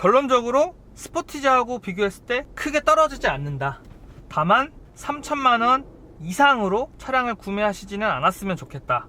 결론적으로 스포티지하고 비교했을 때 크게 떨어지지 않는다. 다만 3천만원 이상으로 차량을 구매하시지는 않았으면 좋겠다.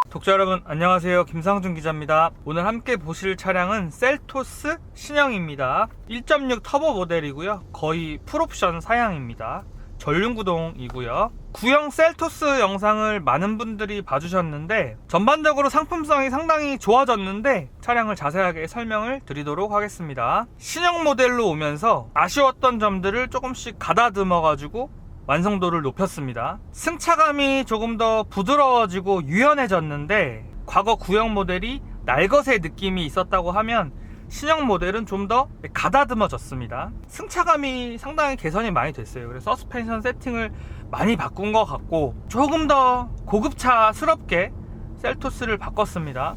독자 여러분 안녕하세요, 김상준 기자입니다. 오늘 함께 보실 차량은 셀토스 신형입니다. 1.6 터보 모델이고요, 거의 풀옵션 사양입니다. 전륜구동이고요. 구형 셀토스 영상을 많은 분들이 봐주셨는데 전반적으로 상품성이 상당히 좋아졌는데 차량을 자세하게 설명을 드리도록 하겠습니다. 신형 모델로 오면서 아쉬웠던 점들을 조금씩 가다듬어 가지고 완성도를 높였습니다. 승차감이 조금 더 부드러워지고 유연해졌는데 과거 구형 모델이 날것의 느낌이 있었다고 하면 신형 모델은 좀 더 가다듬어졌습니다. 승차감이 상당히 개선이 많이 됐어요. 그래서 서스펜션 세팅을 많이 바꾼 것 같고 조금 더 고급차스럽게 셀토스를 바꿨습니다.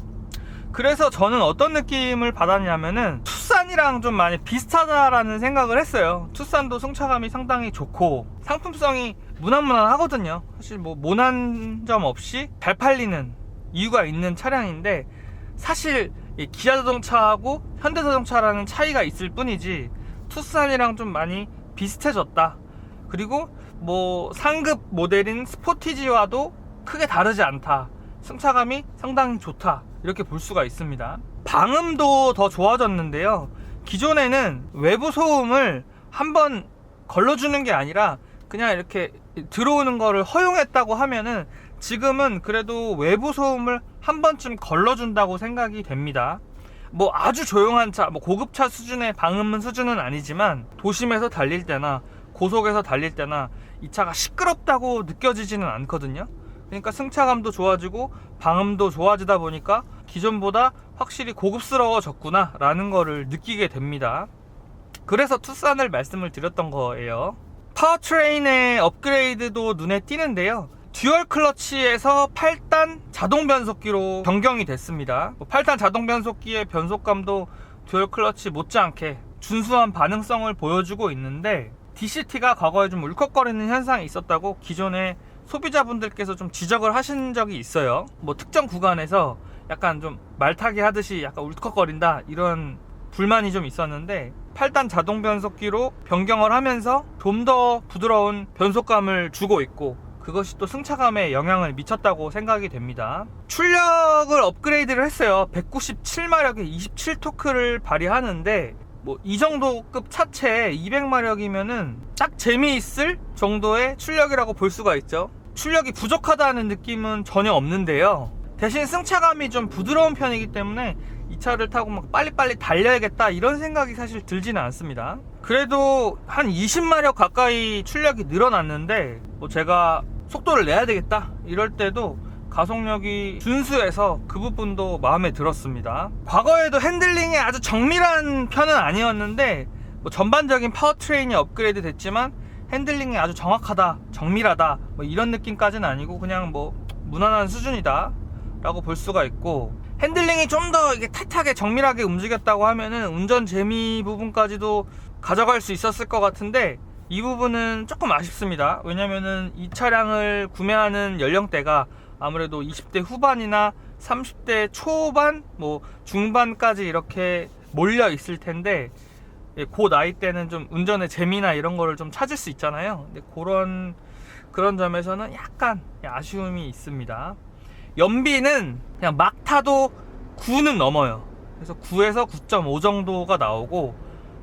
그래서 저는 어떤 느낌을 받았냐면은 투싼이랑 좀 많이 비슷하다라는 생각을 했어요. 투싼도 승차감이 상당히 좋고 상품성이 무난무난하거든요. 사실 뭐 모난 점 없이 잘 팔리는 이유가 있는 차량인데, 사실 기아자동차하고 현대자동차라는 차이가 있을 뿐이지 투싼이랑 좀 많이 비슷해졌다. 그리고 뭐 상급 모델인 스포티지와도 크게 다르지 않다. 승차감이 상당히 좋다, 이렇게 볼 수가 있습니다. 방음도 더 좋아졌는데요, 기존에는 외부 소음을 한번 걸러주는 게 아니라 그냥 이렇게 들어오는 거를 허용했다고 하면은 지금은 그래도 외부 소음을 한 번쯤 걸러준다고 생각이 됩니다. 뭐 아주 조용한 차, 뭐 고급차 수준의 방음 수준은 아니지만 도심에서 달릴 때나 고속에서 달릴 때나 이 차가 시끄럽다고 느껴지지는 않거든요. 그러니까 승차감도 좋아지고 방음도 좋아지다 보니까 기존보다 확실히 고급스러워졌구나 라는 거를 느끼게 됩니다. 그래서 투싼을 말씀을 드렸던 거예요. 파워트레인의 업그레이드도 눈에 띄는데요, 듀얼 클러치에서 8단 자동 변속기로 변경이 됐습니다. 8단 자동 변속기의 변속감도 듀얼 클러치 못지않게 준수한 반응성을 보여주고 있는데, DCT가 과거에 좀 울컥거리는 현상이 있었다고 기존의 소비자분들께서 좀 지적을 하신 적이 있어요. 뭐 특정 구간에서 약간 좀 말타기 하듯이 약간 울컥거린다, 이런 불만이 좀 있었는데 8단 자동 변속기로 변경을 하면서 좀 더 부드러운 변속감을 주고 있고, 그것이 또 승차감에 영향을 미쳤다고 생각이 됩니다. 출력을 업그레이드를 했어요. 197마력에 27토크를 발휘하는데 뭐 이 정도급 차체에 200마력이면은 딱 재미있을 정도의 출력이라고 볼 수가 있죠. 출력이 부족하다는 느낌은 전혀 없는데요, 대신 승차감이 좀 부드러운 편이기 때문에 이 차를 타고 막 빨리빨리 달려야겠다 이런 생각이 사실 들지는 않습니다. 그래도 한 20마력 가까이 출력이 늘어났는데 뭐 제가 속도를 내야 되겠다 이럴 때도 가속력이 준수해서 그 부분도 마음에 들었습니다. 과거에도 핸들링이 아주 정밀한 편은 아니었는데 뭐 전반적인 파워트레인이 업그레이드 됐지만 핸들링이 아주 정확하다, 정밀하다 뭐 이런 느낌까지는 아니고 그냥 뭐 무난한 수준이다 라고 볼 수가 있고, 핸들링이 좀 더 이게 타이트하게 정밀하게 움직였다고 하면은 운전 재미 부분까지도 가져갈 수 있었을 것 같은데 이 부분은 조금 아쉽습니다. 왜냐면은 이 차량을 구매하는 연령대가 아무래도 20대 후반이나 30대 초반 뭐 중반까지 이렇게 몰려 있을 텐데, 그 나이 때는 좀 운전의 재미나 이런 거를 좀 찾을 수 있잖아요. 근데 그런 점에서는 약간 아쉬움이 있습니다. 연비는 그냥 막 타도 9는 넘어요. 그래서 9에서 9.5 정도가 나오고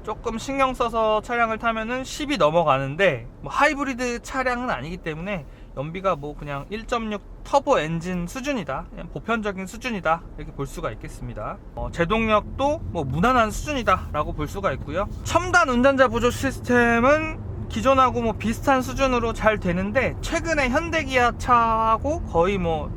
조금 신경 써서 차량을 타면은 10이 넘어가는데, 뭐 하이브리드 차량은 아니기 때문에 연비가 뭐 그냥 1.6 터보 엔진 수준이다, 그냥 보편적인 수준이다 이렇게 볼 수가 있겠습니다. 제동력도 뭐 무난한 수준이다 라고 볼 수가 있고요. 첨단 운전자 보조 시스템은 기존하고 뭐 비슷한 수준으로 잘 되는데 최근에 현대기아 차하고 거의 뭐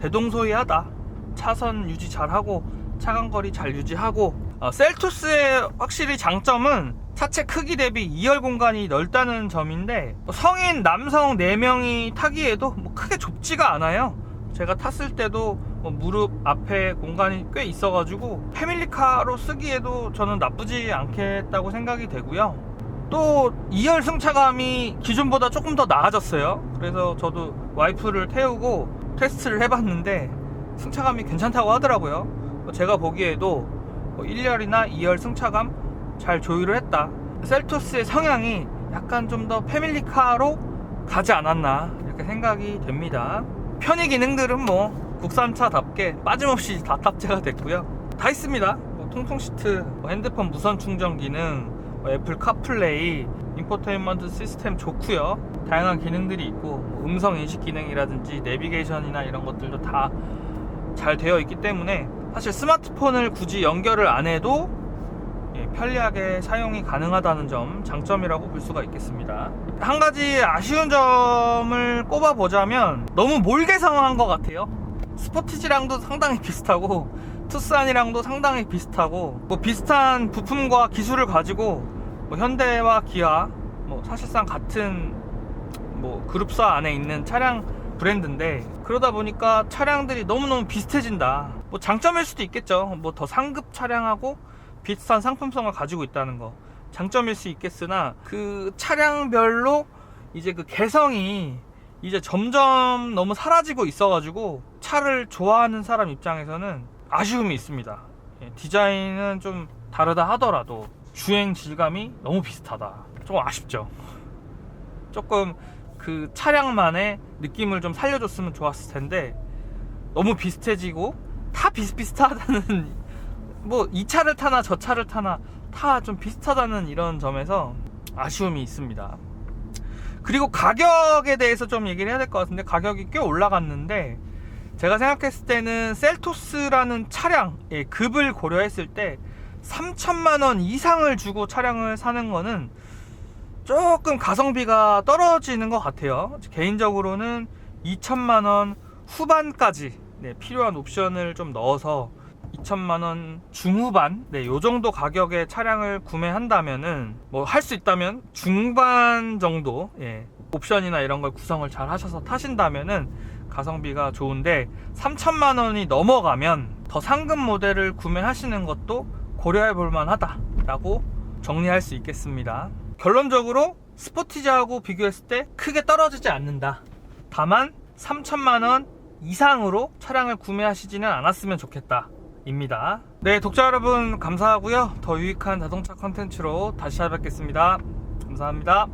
대동소이하다. 차선 유지 잘하고 차간거리 잘 유지하고, 셀토스의 확실히 장점은 차체 크기 대비 2열 공간이 넓다는 점인데 성인 남성 4명이 타기에도 뭐 크게 좁지가 않아요. 제가 탔을 때도 뭐 무릎 앞에 공간이 꽤 있어가지고 패밀리카로 쓰기에도 저는 나쁘지 않겠다고 생각이 되고요. 또 2열 승차감이 기존보다 조금 더 나아졌어요. 그래서 저도 와이프를 태우고 테스트를 해봤는데 승차감이 괜찮다고 하더라고요. 제가 보기에도 1열이나 2열 승차감 잘 조율을 했다. 셀토스의 성향이 약간 좀 더 패밀리카로 가지 않았나 이렇게 생각이 됩니다. 편의 기능들은 뭐 국산차답게 빠짐없이 다 탑재가 됐고요. 다 있습니다. 통풍 시트, 핸드폰 무선 충전 기능, 애플 카플레이, 인포테인먼트 시스템 좋고요. 다양한 기능들이 있고 음성 인식 기능이라든지 내비게이션이나 이런 것들도 다 잘 되어 있기 때문에 사실 스마트폰을 굳이 연결을 안 해도 편리하게 사용이 가능하다는 점 장점이라고 볼 수가 있겠습니다. 한 가지 아쉬운 점을 꼽아보자면 너무 몰개성한 것 같아요. 스포티지랑도 상당히 비슷하고 투싼이랑도 상당히 비슷하고 뭐 비슷한 부품과 기술을 가지고 뭐 현대와 기아 뭐 사실상 같은 뭐 그룹사 안에 있는 차량 브랜드인데 그러다 보니까 차량들이 너무너무 비슷해진다. 뭐 장점일 수도 있겠죠. 뭐 더 상급 차량하고 비슷한 상품성을 가지고 있다는 거 장점일 수 있겠으나 그 차량별로 이제 그 개성이 이제 점점 너무 사라지고 있어가지고 차를 좋아하는 사람 입장에서는 아쉬움이 있습니다. 디자인은 좀 다르다 하더라도 주행 질감이 너무 비슷하다. 조금 아쉽죠. 조금 그 차량만의 느낌을 좀 살려줬으면 좋았을 텐데 너무 비슷해지고 다 비슷비슷하다는 뭐 이 차를 타나 저 차를 타나 다 좀 비슷하다는 이런 점에서 아쉬움이 있습니다. 그리고 가격에 대해서 좀 얘기를 해야 될 것 같은데 가격이 꽤 올라갔는데 제가 생각했을 때는 셀토스라는 차량의 급을 고려했을 때 3천만원 이상을 주고 차량을 사는 거는 조금 가성비가 떨어지는 것 같아요. 개인적으로는 2천만원 후반까지 필요한 옵션을 좀 넣어서 2천만원 중후반 요 정도 가격의 차량을 구매한다면은 뭐 할 수 있다면 중반 정도 옵션이나 이런 걸 구성을 잘 하셔서 타신다면은 가성비가 좋은데 3천만원이 넘어가면 더 상급 모델을 구매하시는 것도 고려해 볼 만하다 라고 정리할 수 있겠습니다. 결론적으로 스포티지하고 비교했을 때 크게 떨어지지 않는다. 다만 3천만원 이상으로 차량을 구매하시지는 않았으면 좋겠다 입니다. 네, 독자 여러분 감사하고요. 더 유익한 자동차 컨텐츠로 다시 찾아뵙겠습니다. 감사합니다.